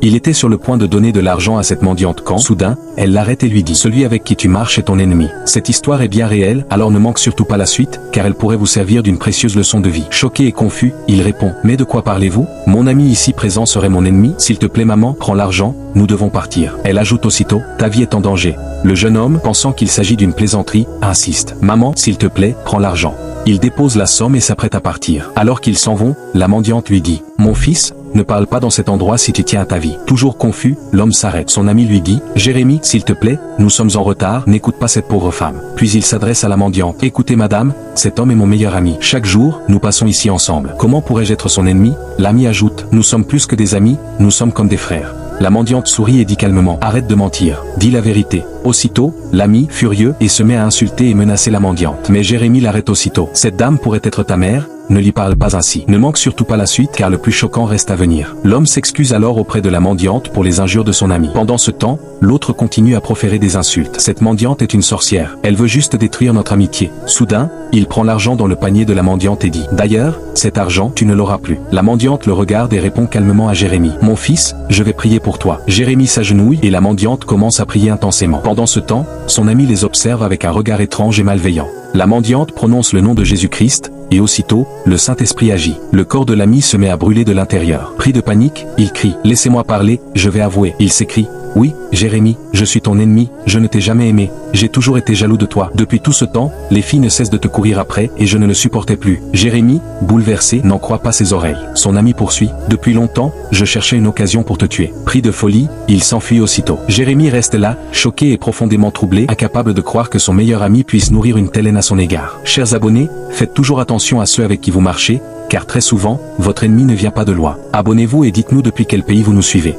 Il était sur le point de donner de l'argent à cette mendiante quand, soudain, elle l'arrête et lui dit « Celui avec qui tu marches est ton ennemi ». Cette histoire est bien réelle, alors ne manque surtout pas la suite, car elle pourrait vous servir d'une précieuse leçon de vie. Choqué et confus, il répond « Mais de quoi parlez-vous? Mon ami ici présent serait mon ennemi? S'il te plaît maman, prends l'argent, nous devons partir. » Elle ajoute aussitôt « Ta vie est en danger. » Le jeune homme, pensant qu'il s'agit d'une plaisanterie, insiste « Maman, s'il te plaît, prends l'argent. » Il dépose la somme et s'apprête à partir. Alors qu'ils s'en vont, la mendiante lui dit « Mon fils, ne parle pas dans cet endroit si tu tiens à ta vie. » Toujours confus, l'homme s'arrête. Son ami lui dit « Jérémie, s'il te plaît, nous sommes en retard, n'écoute pas cette pauvre femme. » Puis il s'adresse à la mendiante. « Écoutez madame, cet homme est mon meilleur ami. Chaque jour, nous passons ici ensemble. Comment pourrais-je être son ennemi ?» L'ami ajoute « Nous sommes plus que des amis, nous sommes comme des frères. » La mendiante sourit et dit calmement « Arrête de mentir, dis la vérité. » Aussitôt, l'ami, furieux, et se met à insulter et menacer la mendiante. Mais Jérémie l'arrête aussitôt. « Cette dame pourrait être ta mère, ne lui parle pas ainsi. » Ne manque surtout pas la suite car le plus choquant reste à venir. L'homme s'excuse alors auprès de la mendiante pour les injures de son ami. Pendant ce temps, l'autre continue à proférer des insultes. Cette mendiante est une sorcière. Elle veut juste détruire notre amitié. Soudain, il prend l'argent dans le panier de la mendiante et dit « D'ailleurs, cet argent, tu ne l'auras plus. » La mendiante le regarde et répond calmement à Jérémie « Mon fils, je vais prier pour toi. » Jérémie s'agenouille et la mendiante commence à prier intensément. Pendant ce temps, son ami les observe avec un regard étrange et malveillant. La mendiante prononce le nom de Jésus-Christ, et aussitôt, le Saint-Esprit agit. Le corps de l'ami se met à brûler de l'intérieur. Pris de panique, il crie « Laissez-moi parler, je vais avouer. » Il s'écrie « Oui, Jérémie, je suis ton ennemi, je ne t'ai jamais aimé, j'ai toujours été jaloux de toi. Depuis tout ce temps, les filles ne cessent de te courir après et je ne le supportais plus. » Jérémie, bouleversé, n'en croit pas ses oreilles. Son ami poursuit « Depuis longtemps, je cherchais une occasion pour te tuer. » Pris de folie, il s'enfuit aussitôt. Jérémie reste là, choqué et profondément troublé, incapable de croire que son meilleur ami puisse nourrir une telle haine à son égard. Chers abonnés, faites toujours attention à ceux avec qui vous marchez, car très souvent, votre ennemi ne vient pas de loin. Abonnez-vous et dites-nous depuis quel pays vous nous suivez.